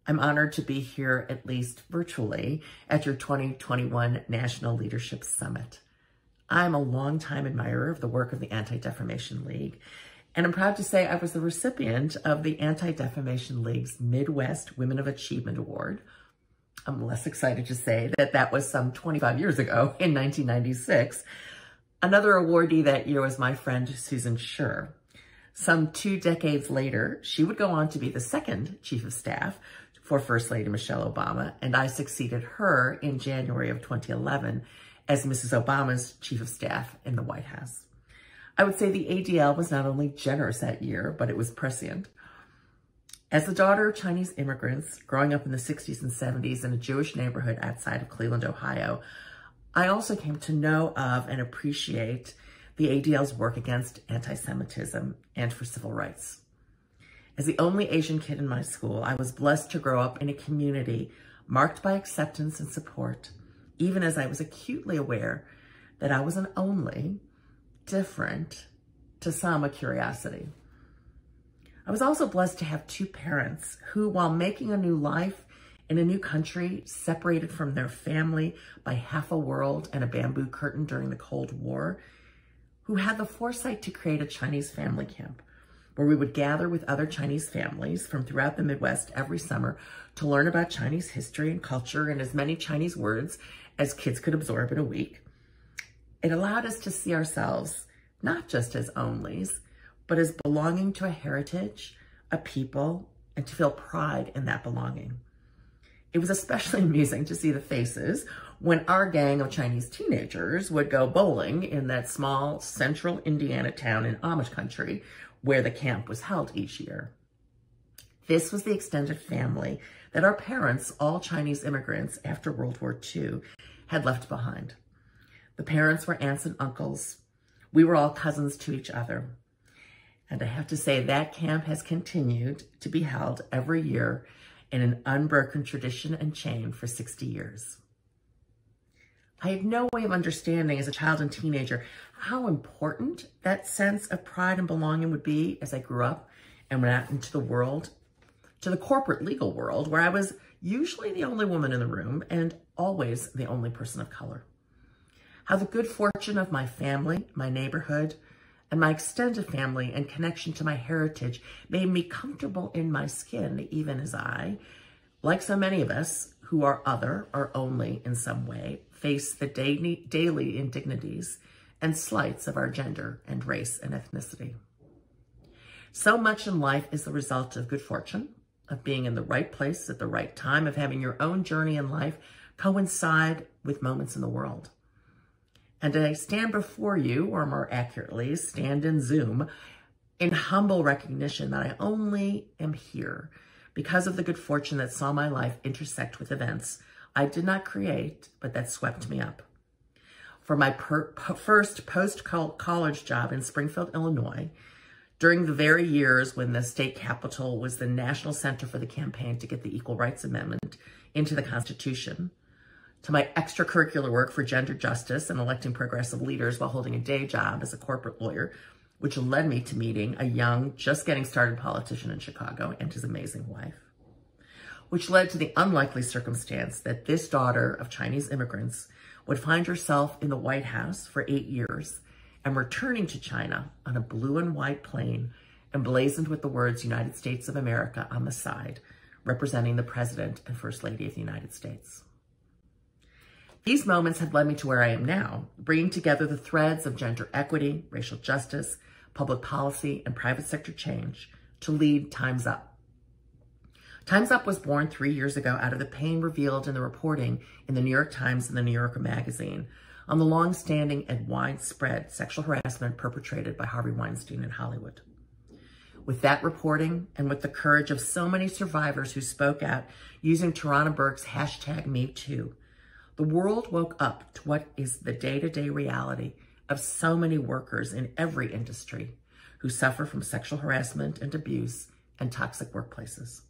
I'm honored to be here, at least virtually, at your 2021 National Leadership Summit. I'm a longtime admirer of the work of the Anti-Defamation League, and I'm proud to say I was the recipient of the Anti-Defamation League's Midwest Women of Achievement Award. I'm less excited to say that that was some 25 years ago in 1996. Another awardee that year was my friend Susan Scher. Some 2 decades later, she would go on to be the second chief of staff for First Lady Michelle Obama, and I succeeded her in January of 2011 as Mrs. Obama's chief of staff in the White House. I would say the ADL was not only generous that year, but it was prescient. As the daughter of Chinese immigrants growing up in the 60s and 70s in a Jewish neighborhood outside of Cleveland, Ohio, I also came to know of and appreciate the ADL's work against anti-Semitism and for civil rights. As the only Asian kid in my school, I was blessed to grow up in a community marked by acceptance and support, even as I was acutely aware that I was an only, different, to some a curiosity. I was also blessed to have 2 parents who, while making a new life in a new country, separated from their family by half a world and a bamboo curtain during the Cold War, who had the foresight to create a Chinese family camp where we would gather with other Chinese families from throughout the Midwest every summer to learn about Chinese history and culture and as many Chinese words as kids could absorb in a week. It allowed us to see ourselves not just as onlys, but as belonging to a heritage, a people, and to feel pride in that belonging. It was especially amusing to see the faces when our gang of Chinese teenagers would go bowling in that small central Indiana town in Amish country where the camp was held each year. This was the extended family that our parents, all Chinese immigrants after World War II, had left behind. The parents were aunts and uncles. We were all cousins to each other. And I have to say that camp has continued to be held every year in an unbroken tradition and chain for 60 years. I had no way of understanding as a child and teenager how important that sense of pride and belonging would be as I grew up and went out into the world, to the corporate legal world, where I was usually the only woman in the room and always the only person of color. How the good fortune of my family, my neighborhood, and my extended family and connection to my heritage made me comfortable in my skin, even as I, like so many of us who are other or only in some way, face the daily indignities and slights of our gender and race and ethnicity. So much in life is the result of good fortune, of being in the right place at the right time, of having your own journey in life coincide with moments in the world. And I stand before you, or more accurately, stand in Zoom, in humble recognition that I only am here because of the good fortune that saw my life intersect with events I did not create, but that swept me up. For my first post-college job in Springfield, Illinois, during the very years when the state capitol was the national center for the campaign to get the Equal Rights Amendment into the Constitution, to my extracurricular work for gender justice and electing progressive leaders while holding a day job as a corporate lawyer, which led me to meeting a young, just getting started politician in Chicago and his amazing wife, which led to the unlikely circumstance that this daughter of Chinese immigrants would find herself in the White House for 8 years and returning to China on a blue and white plane emblazoned with the words United States of America on the side, representing the President and First Lady of the United States. These moments have led me to where I am now, bringing together the threads of gender equity, racial justice, public policy, and private sector change to lead Time's Up. Time's Up was born 3 years ago out of the pain revealed in the reporting in the New York Times and the New Yorker magazine on the long-standing and widespread sexual harassment perpetrated by Harvey Weinstein in Hollywood. With that reporting and with the courage of so many survivors who spoke out using Tarana Burke's #MeToo, the world woke up to what is the day-to-day reality of so many workers in every industry who suffer from sexual harassment and abuse and toxic workplaces.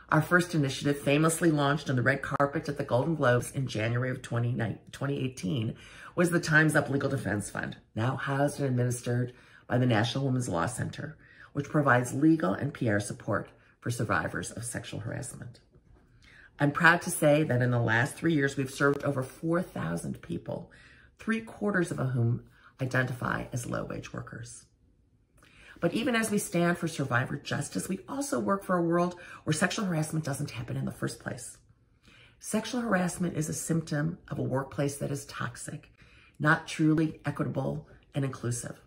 Our first initiative, famously launched on the red carpet at the Golden Globes in January of 2018, was the Time's Up Legal Defense Fund, now housed and administered by the National Women's Law Center, which provides legal and PR support for survivors of sexual harassment. I'm proud to say that in the last 3 years, we've served over 4,000 people, 3/4 of whom identify as low-wage workers. But even as we stand for survivor justice, we also work for a world where sexual harassment doesn't happen in the first place. Sexual harassment is a symptom of a workplace that is toxic, not truly equitable and inclusive.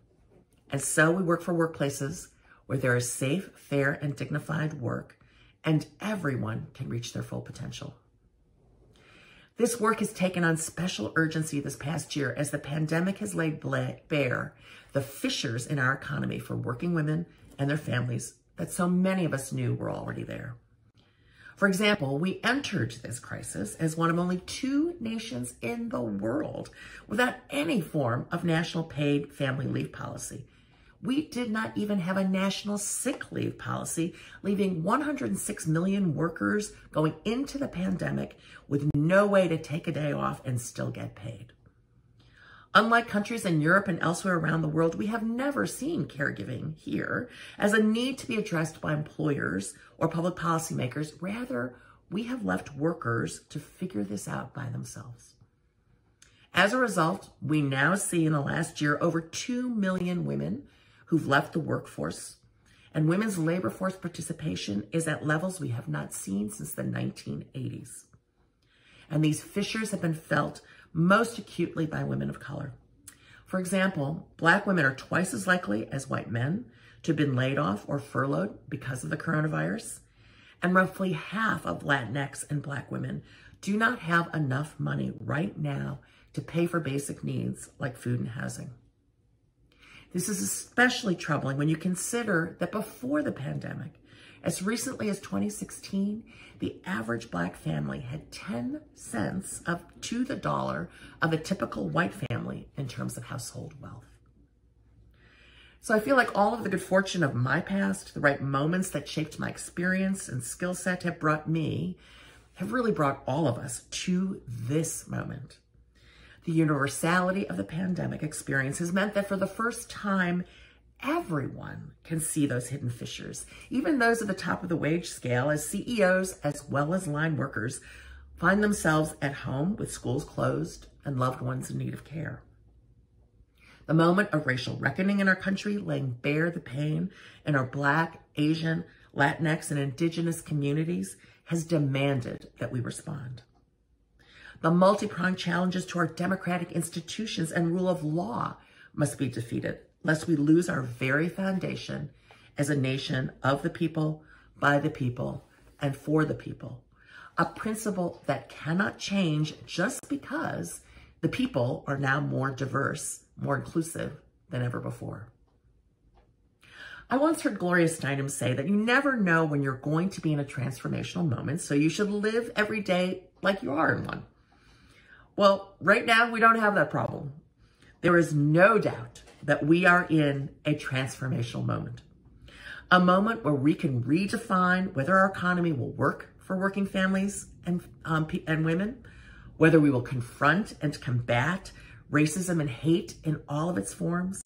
And so we work for workplaces where there is safe, fair, and dignified work, and everyone can reach their full potential. This work has taken on special urgency this past year as the pandemic has laid bare the fissures in our economy for working women and their families that so many of us knew were already there. For example, we entered this crisis as one of only 2 nations in the world without any form of national paid family leave policy. We did not even have a national sick leave policy, leaving 106 million workers going into the pandemic with no way to take a day off and still get paid. Unlike countries in Europe and elsewhere around the world, we have never seen caregiving here as a need to be addressed by employers or public policymakers. Rather, we have left workers to figure this out by themselves. As a result, we now see in the last year over 2 million women who've left the workforce, and women's labor force participation is at levels we have not seen since the 1980s. And these fissures have been felt most acutely by women of color. For example, Black women are twice as likely as white men to have been laid off or furloughed because of the coronavirus, and roughly half of Latinx and Black women do not have enough money right now to pay for basic needs like food and housing. This is especially troubling when you consider that before the pandemic, as recently as 2016, the average Black family had 10 cents to the dollar of a typical white family in terms of household wealth. So I feel like all of the good fortune of my past, the right moments that shaped my experience and skill set have really brought all of us to this moment. The universality of the pandemic experience has meant that for the first time, everyone can see those hidden fissures, even those at the top of the wage scale, as CEOs as well as line workers find themselves at home with schools closed and loved ones in need of care. The moment of racial reckoning in our country, laying bare the pain in our Black, Asian, Latinx, and Indigenous communities, has demanded that we respond. The multi-pronged challenges to our democratic institutions and rule of law must be defeated, lest we lose our very foundation as a nation of the people, by the people, and for the people. A principle that cannot change just because the people are now more diverse, more inclusive than ever before. I once heard Gloria Steinem say that you never know when you're going to be in a transformational moment, so you should live every day like you are in one. Well, right now, we don't have that problem. There is no doubt that we are in a transformational moment. A moment where we can redefine whether our economy will work for working families and women, whether we will confront and combat racism and hate in all of its forms,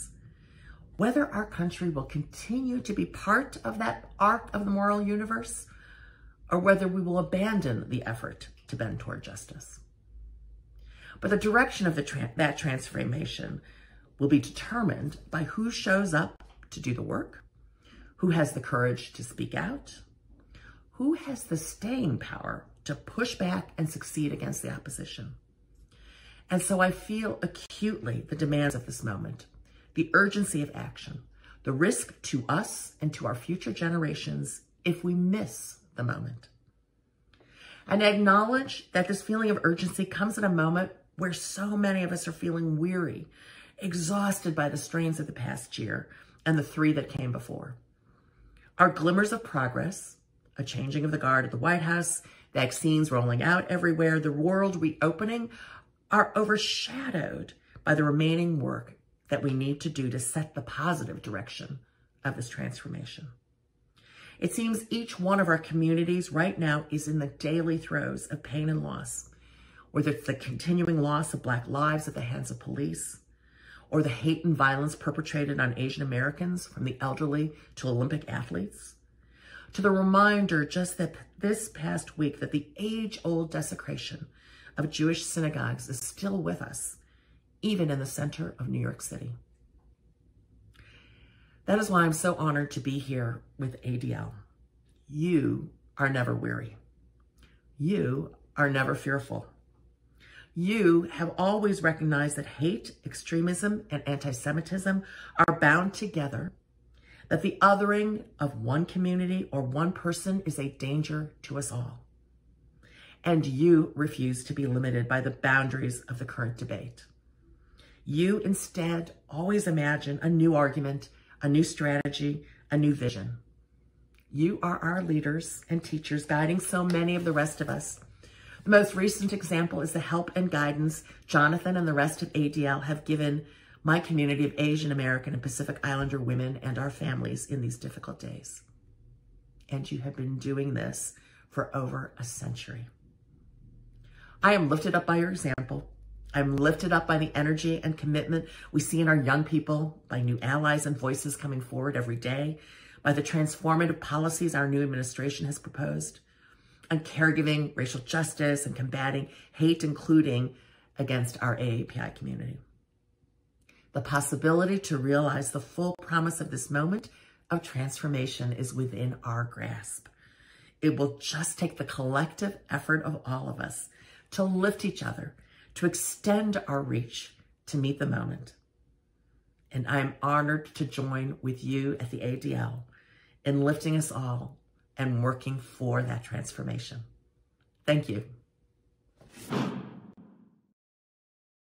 whether our country will continue to be part of that arc of the moral universe, or whether we will abandon the effort to bend toward justice. But the direction of that transformation will be determined by who shows up to do the work, who has the courage to speak out, who has the staying power to push back and succeed against the opposition. And so I feel acutely the demands of this moment, the urgency of action, the risk to us and to our future generations if we miss the moment. And I acknowledge that this feeling of urgency comes at a moment where so many of us are feeling weary, exhausted by the strains of the past year and the 3 that came before. Our glimmers of progress, a changing of the guard at the White House, vaccines rolling out everywhere, the world reopening, are overshadowed by the remaining work that we need to do to set the positive direction of this transformation. It seems each one of our communities right now is in the daily throes of pain and loss, whether it's the continuing loss of Black lives at the hands of police, or the hate and violence perpetrated on Asian Americans, from the elderly to Olympic athletes, to the reminder just that this past week that the age-old desecration of Jewish synagogues is still with us, even in the center of New York City. That is why I'm so honored to be here with ADL. You are never weary. You are never fearful. You have always recognized that hate, extremism, and anti-Semitism are bound together, that the othering of one community or one person is a danger to us all. And you refuse to be limited by the boundaries of the current debate. You instead always imagine a new argument, a new strategy, a new vision. You are our leaders and teachers guiding so many of the rest of us. The most recent example is the help and guidance Jonathan and the rest of ADL have given my community of Asian American and Pacific Islander women and our families in these difficult days. And you have been doing this for over a century. I am lifted up by your example. I'm lifted up by the energy and commitment we see in our young people, by new allies and voices coming forward every day, by the transformative policies our new administration has proposed, on caregiving, racial justice, and combating hate, including against our AAPI community. The possibility to realize the full promise of this moment of transformation is within our grasp. It will just take the collective effort of all of us to lift each other, to extend our reach to meet the moment. And I'm honored to join with you at the ADL in lifting us all and working for that transformation. Thank you.